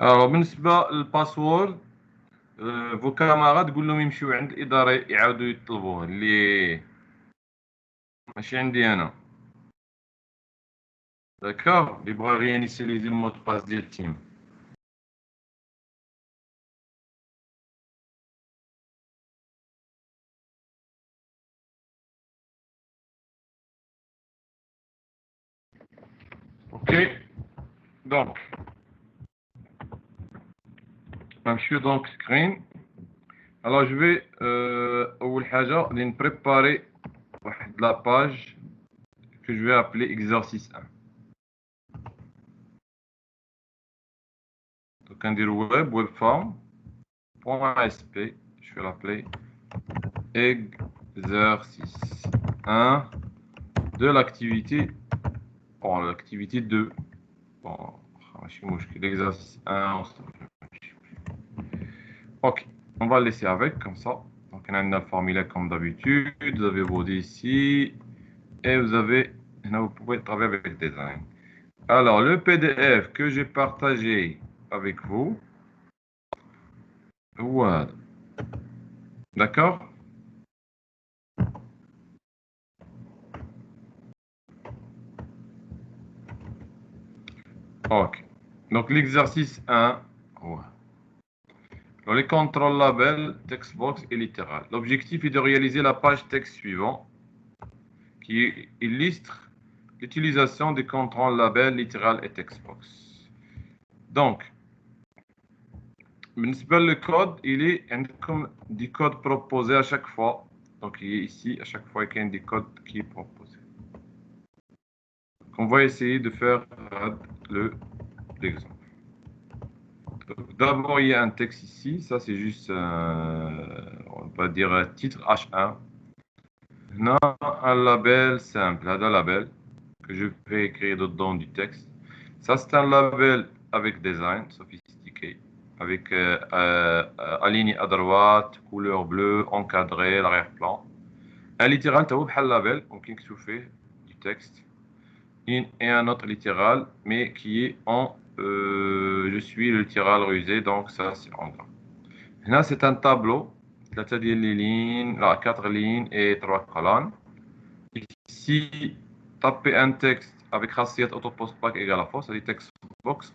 الوغ بالنسبه للباسورد فو كاماراد تقول لهم يمشيو عند الاداره يعاودوا يطلبوه اللي ماشي عندي انا داكوغ اللي بغا ريانيسياليزي المود باس ديال تيم. اوكي دونك نمشيو دونك سكرين. Alors je vais أول حاجة غادي نبريباري واحد لا باج que je vais appeler exercice 1. Donc ندير web form.asp, je vais l'appeler exercice 1 de l'activité, bon l'activité 2. Bon, ماشي مشكل l'exercice 1. Ok, on va le laisser avec comme ça. Donc on a le formulaire comme d'habitude, vous avez vos ici et vous avez, là vous pouvez travailler avec le design. Alors le PDF que j'ai partagé avec vous, voilà, d'accord? Ok, donc l'exercice 1, voilà. Alors, les contrôles labels, textbox et littéral. L'objectif est de réaliser la page texte suivante qui illustre l'utilisation des contrôles labels, littéral et textbox. Donc, le code, il est comme des codes proposés à chaque fois. Donc, il est ici, à chaque fois, il y a des codes qui est proposé. Donc, on va essayer de faire l'exemple. D'abord, il y a un texte ici. Ça, c'est juste, on va dire, titre H1. On a un label simple, un label que je vais écrire dedans du texte. Ça, c'est un label avec design sophistiqué, avec aligné à droite, couleur bleue, encadré, l'arrière-plan. Un littéral, tu as un label, donc qui fait du texte. Et un autre littéral, mais qui est en je suis le littéral rusé, donc ça, c'est en gras. Là, c'est un tableau. C'est-à-dire les lignes, là, 4 lignes et 3 colonnes. Ici, taper un texte avec racette autopostback égale à fausse, c'est-à-dire texte box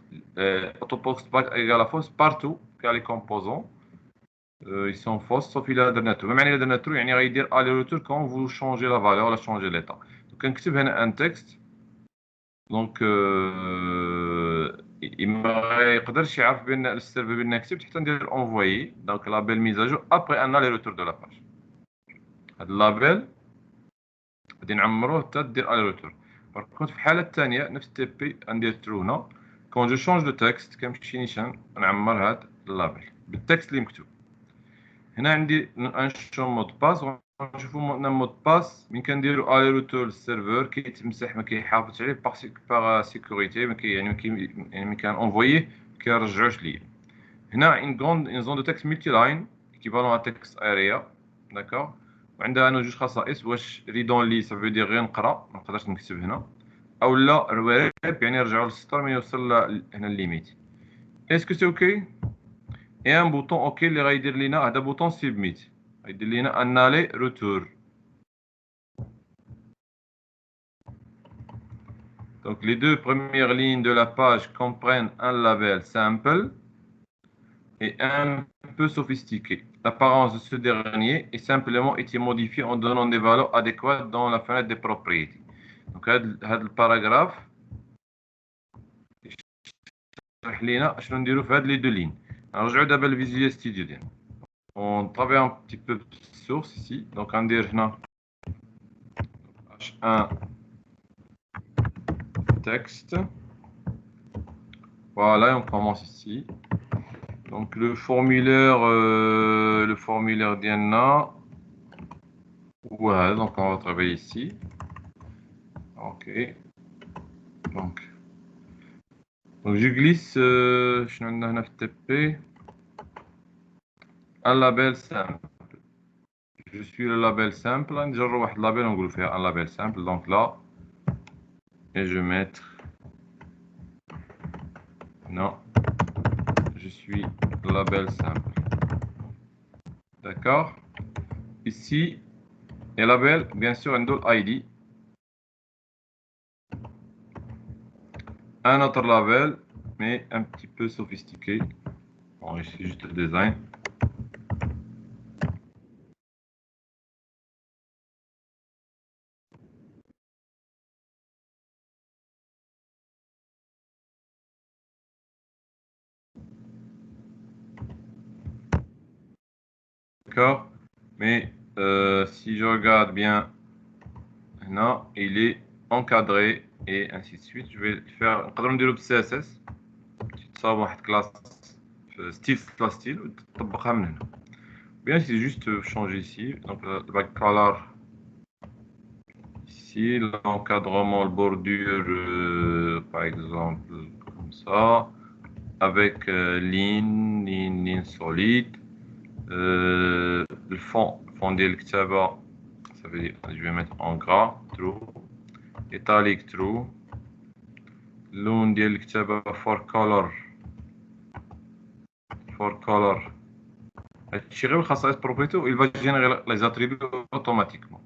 autopostback égale à fausse partout, car les composants ils sont fausses, sauf il a dernier tour. Même le dernier tour, il va dire aller-retour quand vous changez la valeur, ou changez l'état. Donc, on écrit un texte. Donc, il ne يقدرش يعرف بان السيرفر بان كتبت حتى ندير envoyer. Donc, la belle mise à jour après un aller-retour de la page. هذا اللابيل غادي نعمروه حتى دير الي روتور. باغ كونت في الحاله الثانيه نفس التيبي ندير ترو هنا كون جو شونج دو تكست كنمشي نيشان نعمر هاد اللابيل بالتكست اللي مكتوب. هنا عندي انشو مود باس ونشوفو مود باس من كنديرو الي روتور للسيرفر كيتمسح ما كيحافظش عليه باغ سيكوريتي ما كي يعني ملي كان انفوييه كيرجعوش ليا. هنا ان زون دو تكست ملتي لاين ايكيفالون ا تكست اريا داكوغ. وعندها انا جوج خصائص واش ريدون لي سافو دير غير نقرا ما نقدرش نكتب هنا او لا روارب يعني نرجعوا للسطر من يوصل هنا الليميت. اسكو سي اوكي اي ان بوطون اوكي اللي غايدير لينا هذا بوطون سيبميت غايدير لينا ان الي روتور. Donc les deux premières lignes de la page comprennent un label simple et un peu sophistiqué. L'apparence de ce dernier est simplement été modifiée en donnant des valeurs adéquates dans la fenêtre des propriétés. Donc, هذا الباراغراف يشرح لنا شنو نديرو في هاد لي دو لين. نرجعو دابا لفيزيوال ستوديو ديالنا. On travaille un petit peu de source ici. Donc, on dit هنا H1 texte. Voilà, et on commence ici. Donc, le formulaire d'Yanna. Voilà, donc on va travailler ici. Ok. Donc je glisse un label simple. Je suis le label simple. On va faire un label simple. Donc là, et je vais mettre non suis label simple. D'accord? Ici, les labels, bien sûr, un ID. Un autre label, mais un petit peu sophistiqué. Bon, ici, juste le design. D'accord? Mais si je regarde bien, non, il est encadré et ainsi de suite. Je vais faire un de CSS. تصاوب واحد كلاس ستيل كلاس ستيل وتطبقها من هنا. Bien, c'est juste changer ici. Donc, le backcolor ici, l'encadrement, le bordure, par exemple, comme ça, avec ligne solide. Le fond ديال الكتابة, ça veut dire, je vais mettre en gras, true, italic, true. اللون ديال الكتابة for color. هادشي غير الخصائص بروبريتو, il va générer les attributs automatiquement.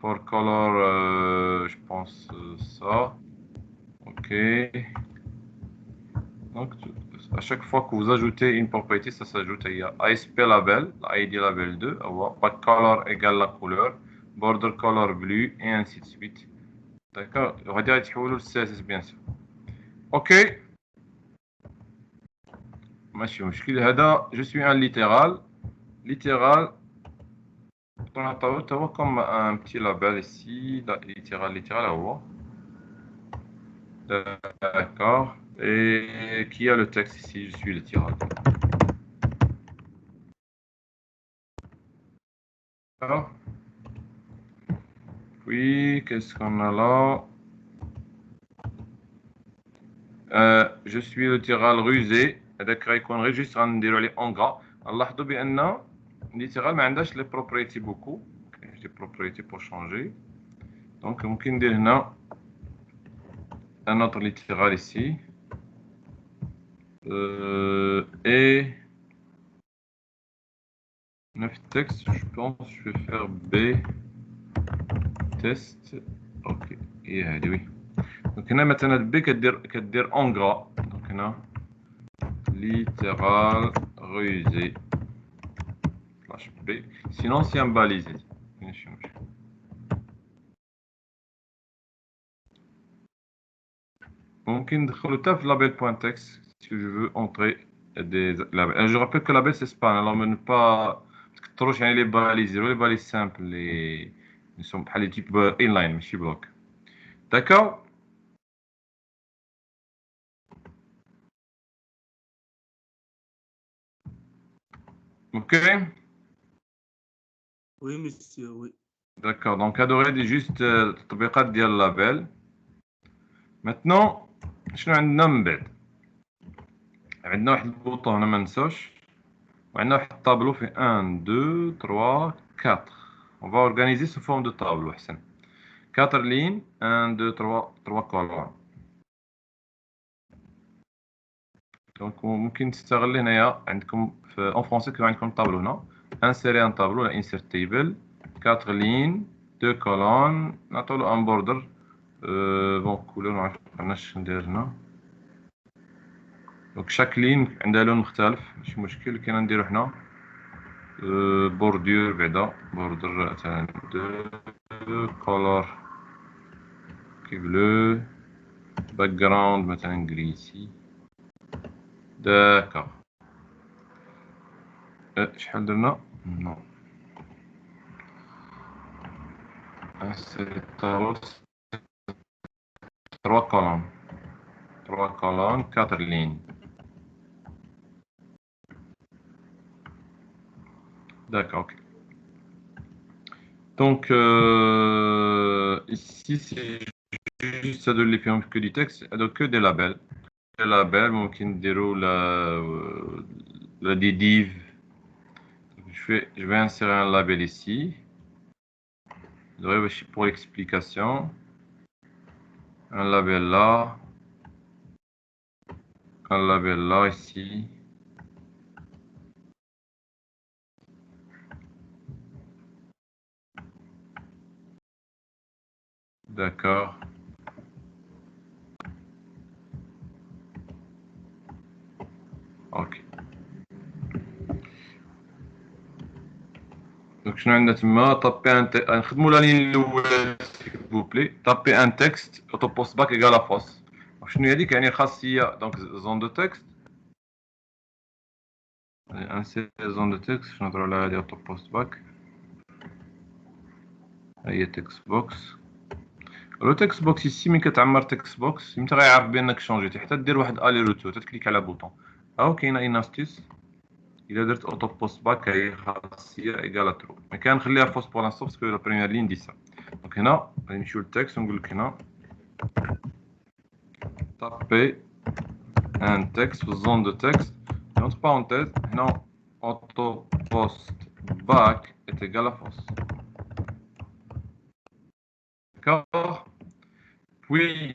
For color, je pense ça. Ok. Donc, à chaque fois que vous ajoutez une propriété, ça s'ajoute. Il y a ASP label, ID label 2, backcolor égale la couleur, border color bleu, et ainsi de suite. D'accord? غادي يتحولوا للCSS bien sûr. Ok. ماشي مشكل. هذا je suis un littéral. Littéral. On a comme un petit label ici, littéral, d'accord. Et qui a le texte ici? Je suis littéral. D'accord. Puis, qu'est-ce qu'on a là? Je suis littéral rusé. هذاك غيكون غير جوست غنديرو عليه en gras. نلاحظوا بأن littéral ما عندهاش les propriétés beaucoup. Les propriétés pour changer. Donc ممكن ندير هنا un autre littéral ici. Et neuf texte, je pense, je vais faire B test. Ok. Et oui. Donc هنا مثلا B كدير en gras. Donc هنا littéral rusé. Slash B. Sinon c'est un balisé. ممكن ندخلو حتى في label.text si je veux entrer des labels. Je rappelle que label c'est span, alors ne pas تكثروش يعني les balises, les balises simples, ils sont بحال les types inline ماشي bloc. D'accord? Ok? Oui, monsieur, oui. D'accord, donc هادو juste التطبيقات ديال اللابيل. Maintenant شنو عندنا من بعد؟ عندنا واحد البوطون هنا ما ننساوش, وعندنا واحد الطابلو فيه 1 2 3 4. On va organiser sous forme de tableau احسن. 4 lignes, 1 2 3 colonnes. Donc ممكن تستغل هنايا عندكم en français كيف عندكم طابلو هنا. Insérer un tableau, insert table, 4 lignes, 2 colonnes, نعطولو un border. Bon couleur معرفناش ندير هنا. Donc chaque ligne عندها لون مختلف, ماشي مشكل. كاين نديرو حنا بوردور بعدا, border مثلا 2 color كي bleu, background مثلا gris. D'accord. شحال درنا؟ نو. C'est 3 colonnes. 3 colonnes, 4 lignes. D'accord, ok. Donc, ici, c'est juste ça de l'effet que du texte, donc que des labels. Des labels, ممكن نديرو des div. Je vais insérer un label ici. Pour l'explication. Un label là. Un label là, ici. D'accord. Ok. Donc شنو عندنا تما طابي نخدموا لا لين الاولى s'il vous plaît. Tapez un texte autopost back égale à false. شنو هذيك يعني الخاصيه دونك زون دو تكست ان سي زون دو تكست شنو نهضروا على هذه autopost back هي تكست بوكس. لو تكست بوكس ici ملي كتعمر تكست بوكس انت غيعرف بانك شونجيتي حتى دير واحد الي روتور تكليك على بوطون او كاينه ان استيس الا درت اوتو بوست باك هي خاصيه ايكال ترو مي كنخليها فوس بور لانستون باسكو لا بريمير لين دي سا دونك هنا غادي نمشيو للتكست ونقول لك هنا تابي ان تكست في الزون دو تكست entre parenthèses هنا auto post back est égal à false. D'accord. Puis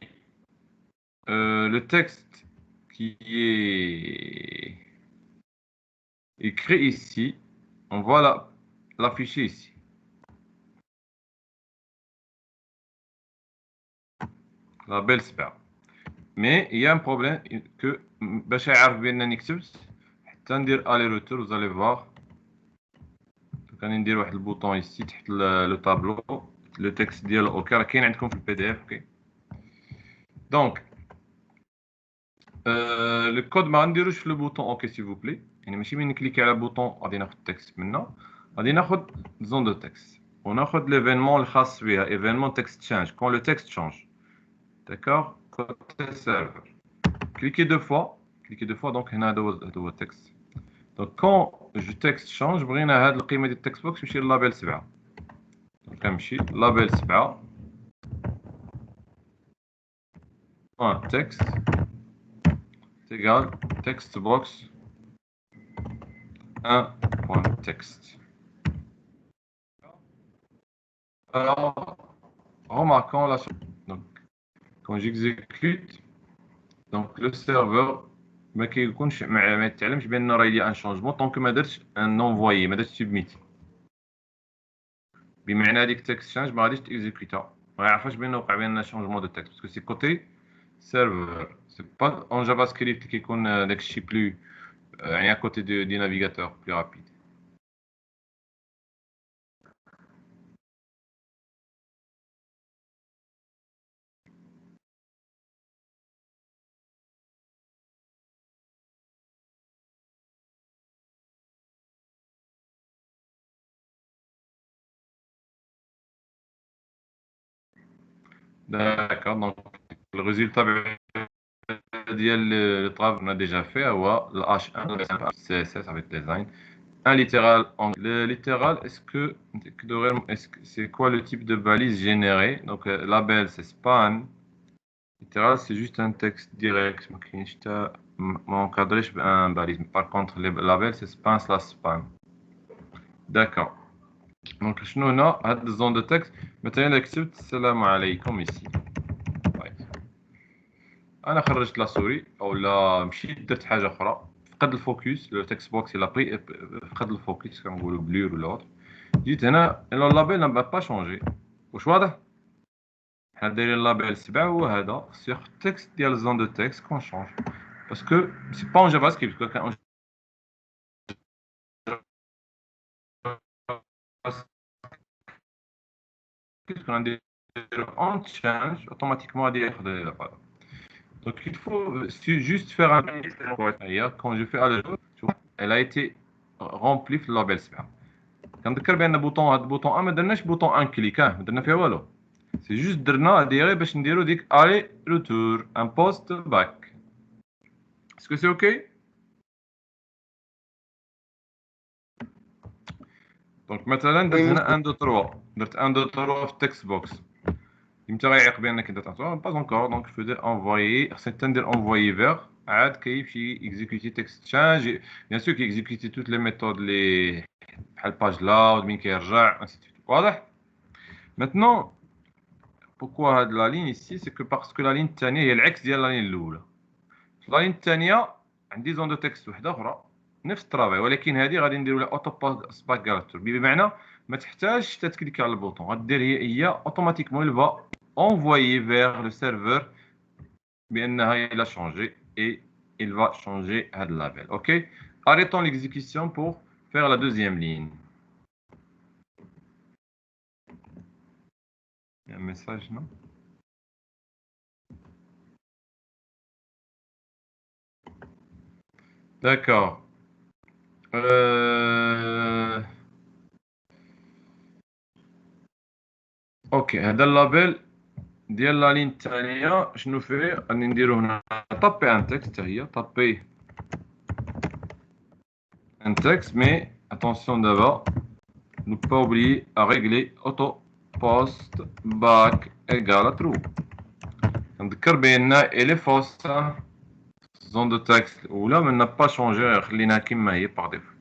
le texte qui est écrit ici, on va l'afficher ici. La belle sphère. Mais il y a un problème que باش يعرف بانني كتبت حتى ندير الي روتور vous allez voir. كان ندير واحد البوطون ici تحت لو طابلو لو تكست ديالو اوكي راه كاين عندكم في البي دي اف اوكي. دونك لو كود ما غنديروش في لو بوطون اوكي سي فو بلي يعني ماشي ملي نكليكي على بوطون غادي ناخذ التكست منا غادي ناخذ زون دو تكست وناخذ ليفينمون الخاص بها ايفينمون تكست تشانج كون لو تكست تشانج. داكور كوتي سيرفر cliquez deux fois donc هنا هذا هو التكست دونك كون جو تكست شانج بغينا هاد القيمه ديال التكست بوكس تمشي للابيل 7 دونك كنمشي لابيل 7 بوان تكست égal text box 1.text. Alors remarquons la chose. Donc quand j'exécute donc le serveur ما كيكونش ما يتعلمش بان راه لي ان شونجمون طونك ما درتش ان انفويي ما درتش سبميت بمعنى هذيك تكست شانج ما غاديش تيكزيكوتا ما يعرفش بان وقع بان شونجمون دو تكست باسكو سي كوتي سيرفر سي با اون جافا سكريبت كيكون داكشي بلو يعني à côté du navigateur plus rapide. D'accord, donc le résultat le travail on a déjà fait هو le H1 CSS avec design un littéral le littéral est-ce que c'est quoi le type de balise générée donc label c'est span littéral c'est juste un texte direct ما encadréش بان balise par contre les labels c'est span/span. D'accord. دونك شنو هنا هاد الزون دو تكست مثلا الا كتبت السلام عليكم ici انا خرجت لا سوري اولا مشيت درت حاجه اخرى فقد الفوكس لو تكست بوكس الا بري فقد الفوكس كنقولوا بلور ولا اوت جيت هنا اللابيل ما با شونجي واش واضح حنا دايرين لابيل 7 هو هذا سيغ التكست ديال الزون دو تكست كون شونج باسكو سي با اون جافا سكريبت كان كون ندير اون تشانج اوتوماتيكمون غادي ياخذ هذا. Donc il faut juste faire un quand je fais aller elle a été remplie في اللابيل 7 كنذكر بان بوطون هذا البوطون ما درناش بوطون ان كليك ما درنا فيها والو سي جوست درنا هادي غير باش نديرو ديك الي روتور ان بوست باك اسكو سي اوكي. دونك مثلا درت هنا 1 2 3 درت 1 2 3 في التكست بوكس انت غيعيق بانك درت با انكور دونك فو انفويي خصك ندير انفويي فيغ عاد كيمشي اكزيكوتي تكست تشانج بيان سور كيكزيكوتي توت لي ميثود لي بحال باج لاود من كيرجع واضح. ماتنون بوكوا هاد لا لين ايسي سي كو باسكو لا لين الثانيه هي العكس ديال لا لين الاولى. لا لين الثانيه عندي زون دو تكست وحده اخرى نفس الطرافاي ولكن هذه غادي نديرو لها اوتو باس كاركتر بمعنى ما تحتاجش تكليك على البوطون غدير هي اوتوماتيكمون الفا envoyer vers le serveur il a changé et il va changer le label. OK? Arrêtons l'exécution pour faire la deuxième ligne. Il y a un message, non? D'accord. OK, هذا اللابel ديال لا لين الثانيه شنو فيه غادي نديرو هنا طابي ان تكست هي طابي un texte, mais attention d'abord, ne pas oublier à régler auto post back égale à true. نذكر بأن elle est fausse zone de texte الأولى ما n'a pas changé خليناها كما هي par défaut.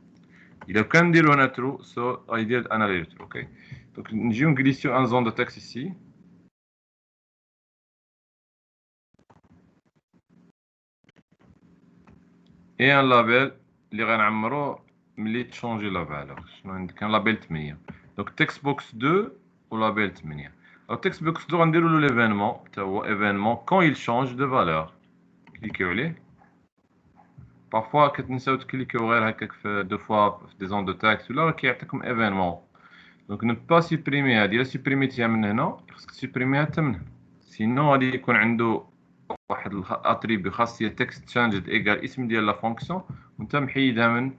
إلا كان نديرو هنا true so غيدير أنا لي true. OK. Donc نجيو نغليسيو un zone de texte ici. Et un label اللي غنعمرو ملي تشونجي لا فالور شنو عندك un label 8 donc textbox 2 و label 8 alors textbox 2 غنديرو له l'événement تا هو événement quand il change de valeur كليكيو عليه parfois كتنساو تكليكيو غير هكاك في دو فوا في دي زون دو تاكس ولا راه كيعطيكم événement donc ne pas supprimer هادي الا سوبريميتيها من هنا خصك تسوبريميها حتى من هنا سينو غادي يكون عنده واحد الاتريبيو خاصيه text changed ايكال اسم ديال لا فونكسيون وانت محيدها من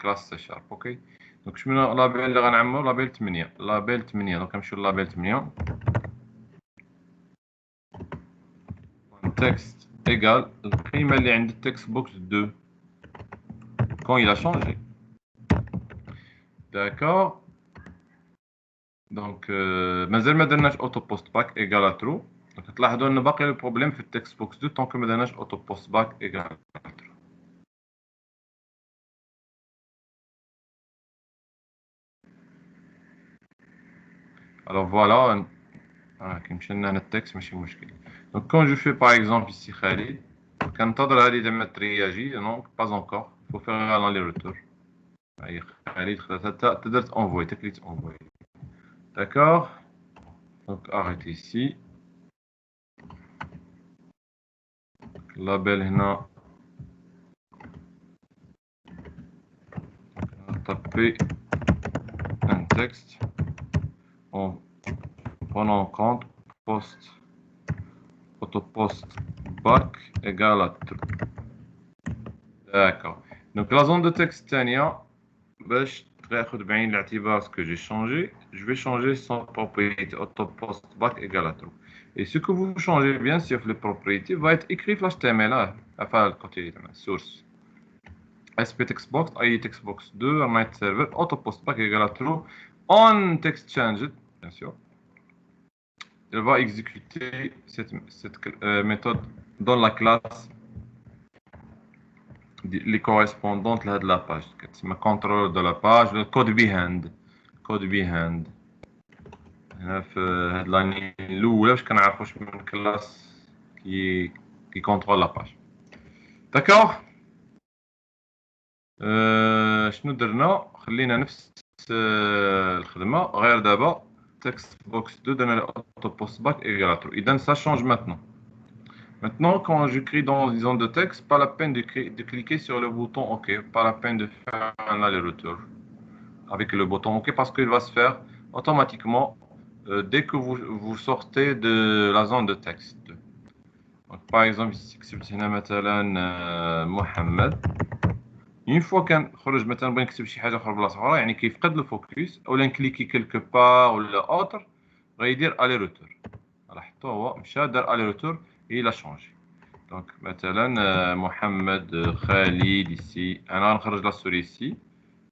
كلاس سي شارب. اوكي دونك شنو لابيل اللي غنعمرو لابيل 8 لابيل 8 دونك نمشيو لابيل 8 text ايكال القيمه اللي عند التكست بوكس 2 quand il a changé. D'accord. دونك مازال ما درناش اوتو بوست باك ايكال ترو دونك تلاحظوا ان باقي البروبليم في التكست بوكس 2 طونك ما درناش اوتو بوست باك ايكال ترو. Alors voilà, كيمشي لنا هنا التكست ماشي مشكل. Donc quand je fais par exemple ici Khalid, كنتظر هذه زعما ترياجي donc pas encore, il faut faire un aller-retour. هاي Khalid تقدر تنفوي تكليك تنفوي. D'accord. Donc arrêtez ici. Label هنا taper un texte en prenant en compte post auto post back égale à true. D'accord. Donc la zone de texte الثانية باش تاخذ بعين الاعتبار ce que j'ai changé, je vais changer son propriété auto post back égale à true. Et ce que vous changez bien sûr les propriétés va être écrit في HTML enfin le côté source. SP textbox اي textbox 2 night server auto post back égale à true on text changed bien sûr. Elle va exécuter cette méthode dans la classe les correspondantes de la page. C'est ma contrôle de la page, le code behind. Code behind. في هاد اللاين الاولى باش كنعرفوش من كلاس كي كونترول لا باج. داكوغ. شنو درنا خلينا نفس الخدمه غير دابا text box 2 درنا auto post back égale true. اذا ça change maintenant. Maintenant, quand j'écris dans une zone de texte, pas la peine de cliquer sur le bouton OK, pas la peine de faire un aller-retour avec le bouton OK parce qu'il va se faire automatiquement dès que vous sortez de la zone de texte. Donc, par exemple, ici, Mohamed. Une fois كان خرج مثلا بغيت نكتب شي حاجه اخرى بلاصه اخرى يعني كيفقد الفوكس اولا نكليكي كلكو بار ولا اوتر غيدير الي روتور لاحظتوا هو مشى دار الي روتور il a changé. Donc مثلا محمد خالد ici انا غنخرج لا سوري ici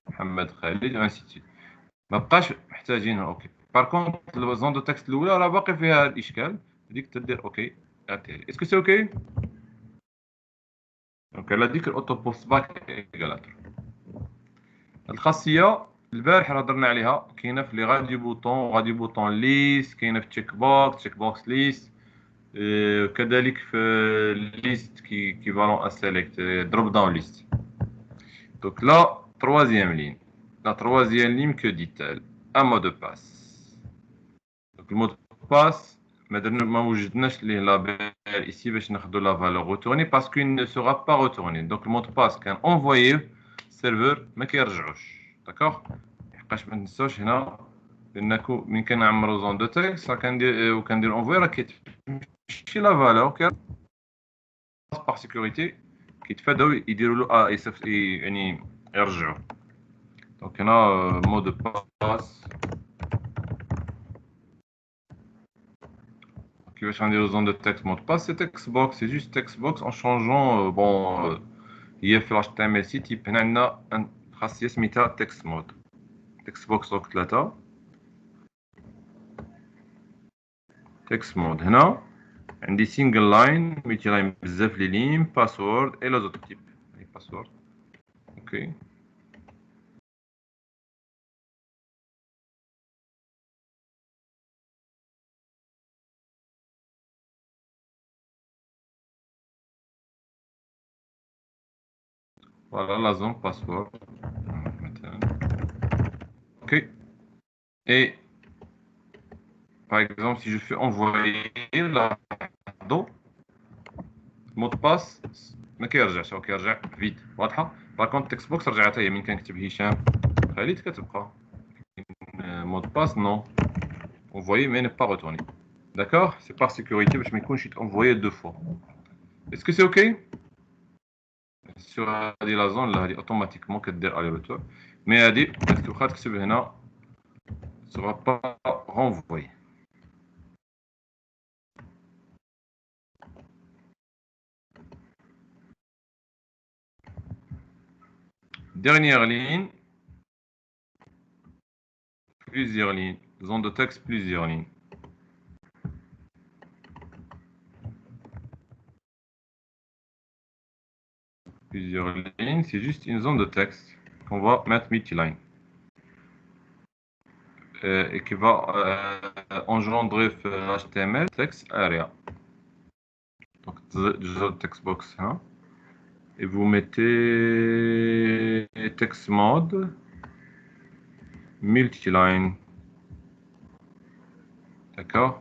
محمد خالد ainsi de suite ما بقاش محتاجينها اوكي. بار كونت الزون دو تكست الاولى راه باقي فيها الاشكال هذيك تدير اوكي اتيري اسكو سي اوكي. دونك على ديك الاوتو بوست باك ايكالاتر الخاصيه البارح راه درنا عليها كاينه في لي غادي بوطون ليست كاينه في تشيك بوكس ليست كذلك في ليست كيفالون ا سيليكت دروب داون ليست. دونك لا troisième ligne que dit-elle un mot de passe. Donc le mot de passe ما وجدناش ليه label ici باش ناخذ la valeur retournée parce qu'il ne sera pas retourné. Donc le mot de passe كان envoyé serveur ما كيرجعوش. D'accord. حقاش ما ننساوش هنا لأنكو من كنعمرو زون دو تكست كندير وكندير انفوي راه كيتمشي لا فالور باغ سيكوريتي كيتفاداو يديروا له يعني يرجعوا. دونك هنا مو دو باس كيفاش غنديرو زون دو تكست مو دو باس سي تكست بوكس سي جوست تكست بوكس ان شونجون بون هي في الاش تي ام ال سي تيب هنا عندنا خاصيه سميتها تكست مود تكست بوكس دوك 3 تكست مود هنا عندي سينجل لاين ملتي لاين بزاف لي لين باسورد اي لو زوتر تيب اي باسورد اوكي voilà la zone password مثلا ok et par exemple si je fais envoyer là do mot de passe ما كيرجعش هو كيرجع فيد واضحه باغ كونط تكست بوكس رجعتها هي من كنكتب هشام خالد كتبقى mot de passe non envoyer mais ne pas retourner d'accord c'est par sécurité باش ما يكونش envoyé deux fois est-ce que c'est ok sur هذه لا زون لا هذه اوتوماتيكمون كدير الي روتور مي هذه واخا تكتب هنا sera pas renvoyé. Dernière ligne, plusieurs lignes, zone de texte, plusieurs lignes. Plusieurs lignes, c'est juste une zone de texte qu'on va mettre multiline. Et qui va engendrer HTML text area. Donc, the text box, hein. Et vous mettez text mode multiline. D'accord.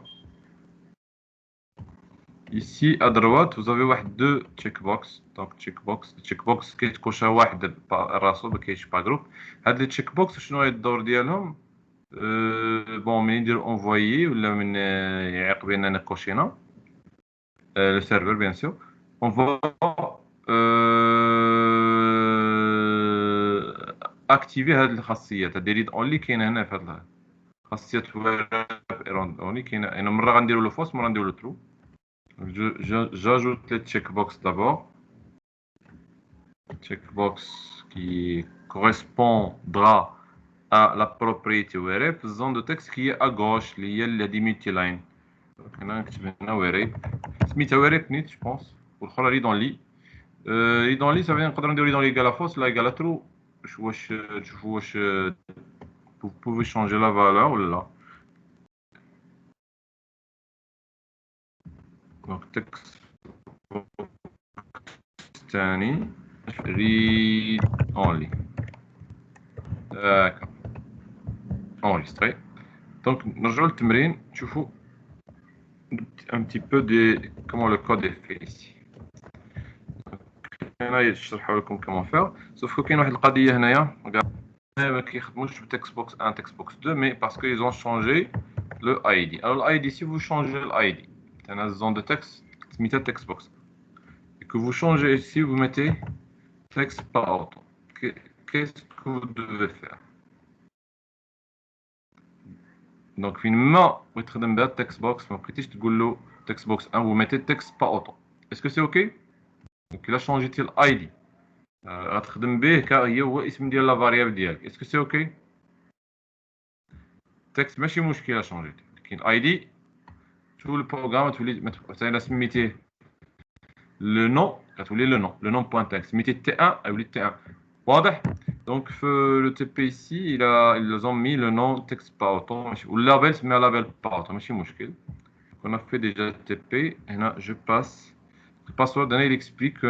Ici à droite vous avez deux checkbox. Donc checkbox كيتكوشا واحد راسو ما كاينش با جروب. هاد لي checkbox شنو هي الدور ديالهم؟ بون من نديرو انفويي ولا من يعيق بينا نكوشينا لو سيرفر بيان سور اون فوا اكتيفي هاد الخاصيات هاد ريد اونلي كاينه هنا في هاد الخاصيات ويب اونلي كاينه انا مره غنديرو لو فوس مره نديرو لو ترو. J'ajoute les checkbox d'abord. Checkbox qui correspondra à la propriété web. Zone de texte qui est à gauche, liée à des multiline. Donc, on a un web. سميتها web نيت je pense. والأخرى لي dans lit. لي dans lit ça veut dire نقدروا نديرو لي dans lit égale à fausse, là égale à true. واش تشوفوا واش vous pouvez changer la valeur ou là. Donc texte ثاني read only. D'accord. Enregistré. Donc, نرجعوا للتمرين نشوفوا un petit peu de comment le code est fait ici. هنا يشرحوا لكم comment faire. Sauf que كاين واحد القضية هنايا ما كيخدموش بتكست بوكس 1 تكست بوكس 2 mais parce que ils ont changé le ID. Alors le ID si vous changez le ID, c'est une zone de texte سميتها text box. Et que vous changez ici, vous mettez texte par auto. Qu'est-ce que vous devez faire? Donc finalement, vous تخدم بها text box ما بقيتيش تقول له text box 1 vous mettez texte par auto. Est-ce que c'est OK? Donc il a changé ال ID. غتخدم به كهي هو اسم ديال لا فاريابل ديالك. Est-ce que c'est OK? text ماشي مشكل شونجيتي. كاين ID tout le programme تولي مثلا سميتيه le nom غتولي le nom point text. سميتيه T1 غيولي T1. واضح؟ Donc le TP ici ils ont mis le nom texte par auto ou le label se met à label par auto ماشي مشكل. On a fait déjà le TP et là je passe le password donné il explique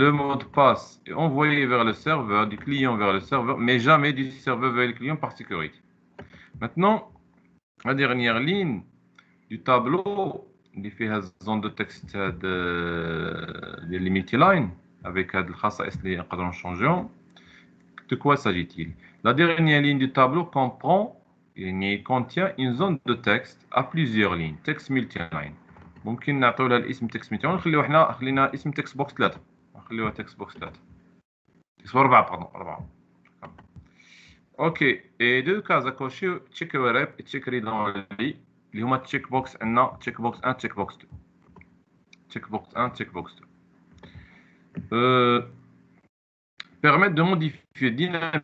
le mot de passe est envoyé vers le serveur du client vers le serveur mais jamais du serveur vers le client par sécurité. Maintenant La dernière ligne du tableau, اللي فيها الزون دو تكست هاد ديال لي ميتي لاين avec هاد الخصائص اللي نقدروا نشونجيهم. De quoi s'agit-il? La dernière ligne du tableau comprend يعني contient une zone de texte à plusieurs lignes, texte multiline. ممكن نعطيو لها الاسم text multiline ونخليو حنا خلينا اسم text box 3. نخليوها text box 3. text 4 باردون 4. اوكي اي دو كاز اكوشي تشيك وريب تشيك ريدونلي اللي هما تشيك بوكس عندنا تشيك بوكس 1 تشيك بوكس 2 تشيك بوكس 1 تشيك بوكس 2 permettent de modifier dynamiquement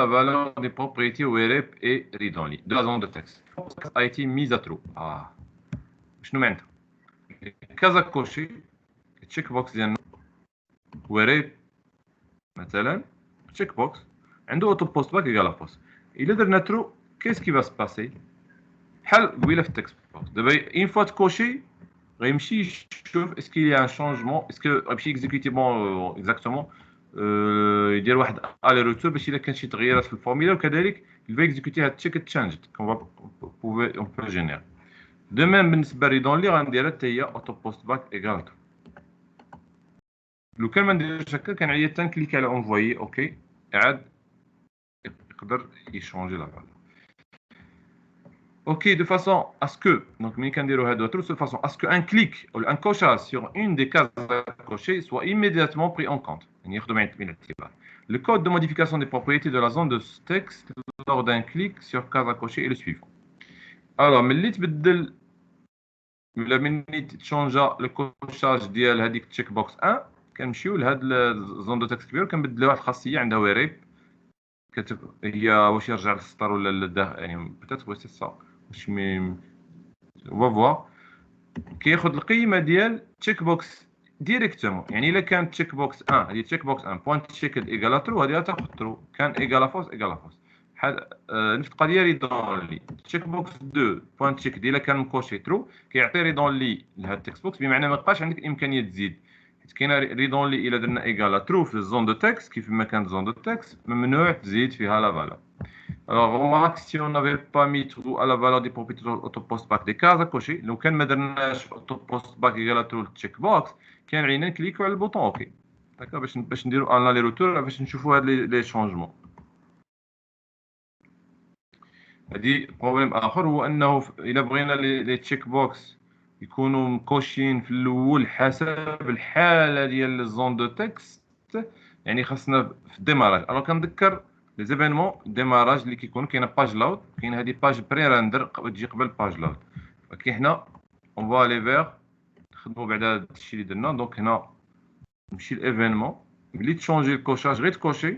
la valeur des propriétés WREP et read-only de la zone de texte a été mise à true. شنو معناتها؟ كذا كوشي التشيك بوكس ديالنا WREP مثلا تشيك بوكس عنده اوتو بوست باك ايكال بوست. الا درنا ترو كيس كي va se passer بحال قبيله في التكست بوكس. دابا اين فوا تكوشي غيمشي يشوف اسكو يا ان شونجمون اسكو غيمشي اكزيكوتي بون اكزاكتومون يدير واحد الي روتور باش الا كان شي تغييرات في الفورمولا وكذلك يبغي اكزيكوتي هاد التشيك تشانجد كون بوفي اون بو جينير. دو ميم بالنسبه لريدون لي غنديرها حتى هي اوتو بوست باك ايكال ترو. لو كان ما نديرش هكا كان عليا تنكليك على اونفويي اوكي عاد يقدر يشونجي لا فالور. Ok, de façon à ce que, donc, de façon à ce qu'un clic ou un cochage sur une des cases à cocher soit immédiatement pris en compte. Le code de modification des propriétés de la zone de texte lors d'un clic sur case à cocher est le suivant. Alors, ملي تبدل ولا ملي تشونجا لو كوشاج ديال هذيك تشيك بوكس 1 كنمشيو لهاد الزون دو تكست كبير وكنبدلوا واحد الخاصيه عندها ويريب هي واش يرجع للسطر ولا للداخل يعني بتات سي سا واش on va voir كياخذ القيمه ديال تشيك بوكس ديريكتومون. يعني الا كانت تشيك بوكس 1 هذه تشيك بوكس 1 بوينت تشيك ايكال ترو هذه تاخذ ترو كان ايكال فوس ايكال فوس. بحال نفس القضيه ريدون لي تشيك بوكس 2 بوينت تشيك الا كان مكوشي ترو كيعطي ريدون لي لهاد التكست بوكس بمعنى ما بقاش عندك الامكانيه تزيد حيت كاينه ريدون لي الا درنا ايكال ترو في الزون دو تكست كيف ما كانت زون دو تكست ممنوع تزيد فيها لا فالور. Alors, remarque, si on n'avait pas mis true à la valeur des propriétés autopost-back des cases à cocher, لو كان ما درناش autopost-back égale true checkbox, كان علينا نكليكو على البوطون اوكي. داكا باش نديرو ان لي روتور باش نشوفو هاد لي شونجمون. هادي بروبليم اخر هو انه الا بغينا لي تشيك بوكس يكونوا مكوشين في الاول حسب الحاله ديال الزون دو تكست يعني خاصنا في الديماراج. الو كنذكر لي زيفينمون ديماراج اللي كيكون كاينه باج لود كاين هذه باج بري راندر تجي قبل باج لود. ولكن حنا اون فوا لي فيغ نخدموا بعد هذا الشيء اللي درنا. دونك هنا نمشي لايفينمون ملي تشونجي الكوشاج غير تكوشي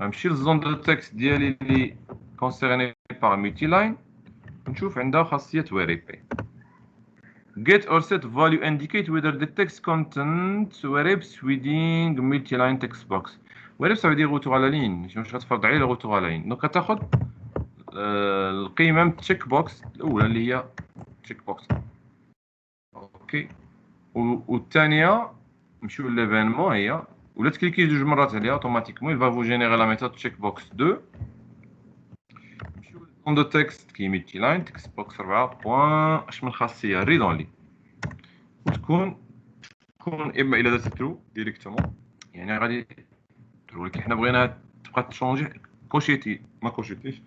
غنمشي للزون دو تكست ديالي اللي كونسيرني باغ ملتي لاين نشوف عندها خاصيه ويريبي get or set value indicate whether the text content whereps within multi-line text box. whereps ça veut dire retour à la ligne. مش غتفرض عليه le retour à la ligne. دونك غتاخد القيمه من التشيك بوكس الاولى اللي هي تشيك بوكس اوكي والثانيه نمشيو ليفينمون هي ولا تكليكي جوج مرات عليها اوتوماتيكمون il va vous générer la méthode checkbox 2. نمشيو للزون دو تكست كي ملتي لاين تكست بوكس 4 بوان اش من خاصيه ريدون لي تكون اما الى درت ترو ديريكتومون يعني غادي ترو. ولكن حنا بغينا تبقى تشونجي كوشيتي ما كوشيتيش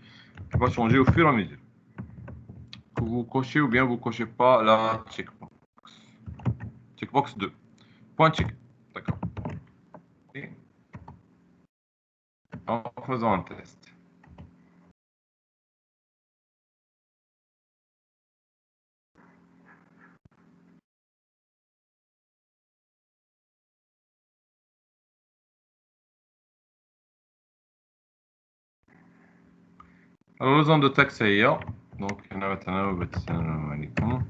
تبقى تشونجي au fur et à mesure que vous cochez ou bien vous cochez pas la checkbox 2 point check. D'accord. Et en faisant un test. Alors, le zone de texte هي donc هنا مثلا السلام عليكم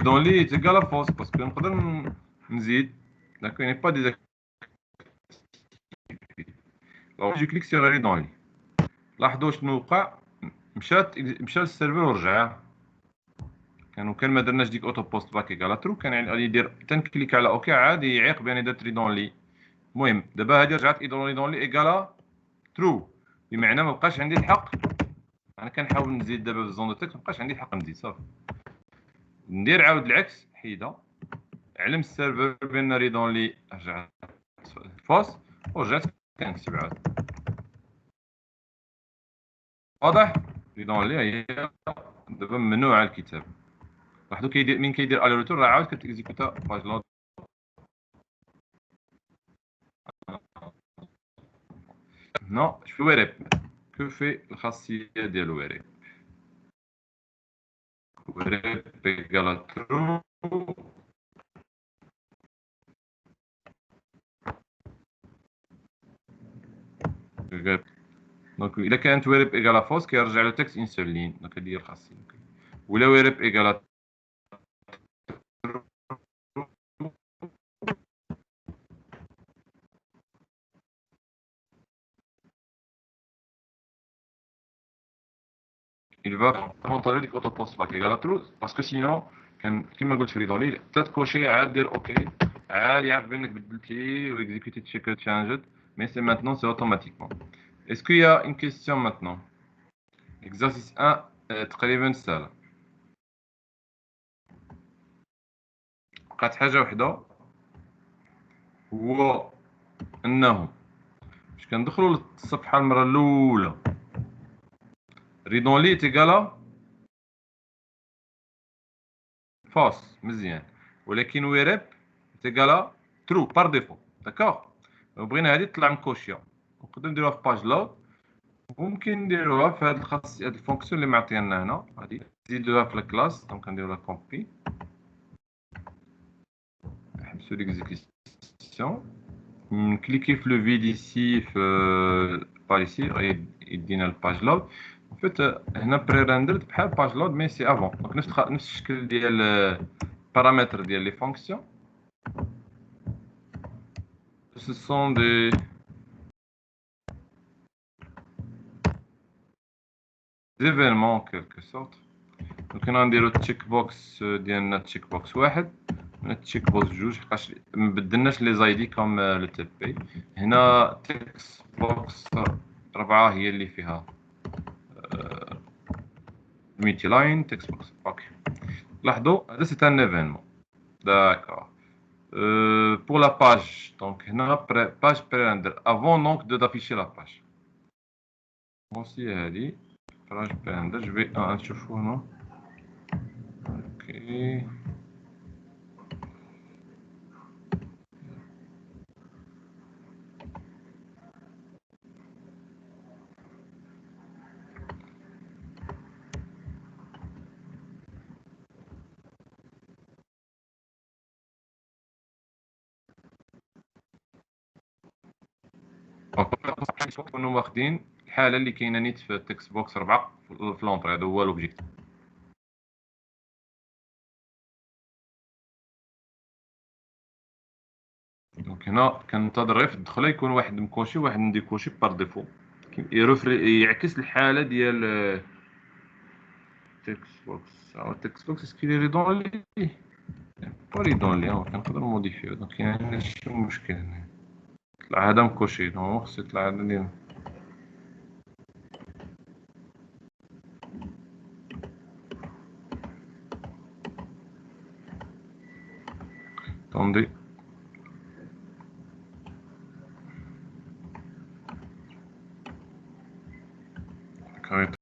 dans les c'est égal à fausse parce que نقدر نزيد d'accord il n'est pas désactivé. alors je clique sur aller dans les لاحظوا شنو وقع مشى للسيرفر ورجع كان ما درناش ديك اوتو بوست باك ايكالا ترو، كان غادي يدير تنكليك على اوكي عادي يعيق بان درت ريدون لي. المهم دابا هادي رجعت ريدون لي ايكالا ترو، بمعنى ما بقاش عندي الحق. انا كنحاول نزيد دابا في الزون دو تكست، ما بقاش عندي الحق نزيد صافي. ندير عاود العكس، حيدها، علم السيرفر بان ريدون لي رجعت فاس ورجعت كنكتب عاد. واضح؟ ريدون لي هي دابا ممنوع على الكتاب. لاحظوا كيدير من كيدير الي روتور راه عاود كتيكزيكوتا باج لود. نو شوف ويريب كو في الخاصيه ديال ويريب. ويريب ايكالا ترو. دونك الا كانت ويريب ايكالا فوس كيرجع له تكست ان سول لين، دونك هذه هي الخاصيه. ولا ويريب ايكالا il va montrer لك اوتو بوست باك ايكالا ترو، باسكو سينو كان كيما قلت في ريدولي تتكوشي عاد دير اوكي عاد يعرف بانك بدلت لي واكزيكوتي تشيك تشانجد، مي سي ماتنون سي اوتوماتيكمون. Est-ce qu'il y a une question maintenant? Exercice 1 تقريبا سهله. بقات حاجه وحده، هو انه باش كندخلوا للصفحه المره الاولى ريدون لي تيكالا فاس مزيان، ولكن ويريب تيكالا ترو بار ديفو. داكوغ، بغينا هذه تطلع مكوشيه، نقدر نديروها في باج لود، ممكن نديروها في هذه الخاصيه، هذه الفونكسيون اللي معطينا هنا، غادي نزيدوها في الكلاس. دونك نديرو لها كوبي، نحبسو ليكزيكسيون، نكليكي في لو فيد ايسي في بار ايسي يدينا الباج لود. En fait هنا بري ريندرد بحال باج لود مي سي افون. دونك نفس الشكل ديال البارامتر ديال لي فونكسيون. Ce sont des événements en quelque sorte. دونك هنا نديرو التشيك بوكس ديالنا، تشيك بوكس واحد، تشيك بوكس جوج، حقاش مبدلناش لي زايدي كوم لو تي بي. هنا تكست بوكس 4 هي اللي فيها ميتي لاين تكست بوكس باك. لاحظوا هذا سي ان ايفينمون. داكوغ. pour la page, donc هنا page pré-render avant donc d'afficher la page. aussi هذه page pré-render. je vais نشوفوا هنا. اوكي نكونوا واخدين الحاله اللي كاينه نيت في التكست بوكس 4 في لونطري. هذا هو لوبجيكتيف. دونك هنا كننتظر غير في الدخله يكون واحد مكوشي وواحد مديكوشي بار ديفو، يعكس الحاله ديال التكست بوكس. التكست بوكس اسكي لي ريدون لي با ريدون لي كنقدر موديفيو. دونك يعني شنو المشكل هنا؟ طلع هذا مكوشي، دونك خصو يطلع هذا اللي attendez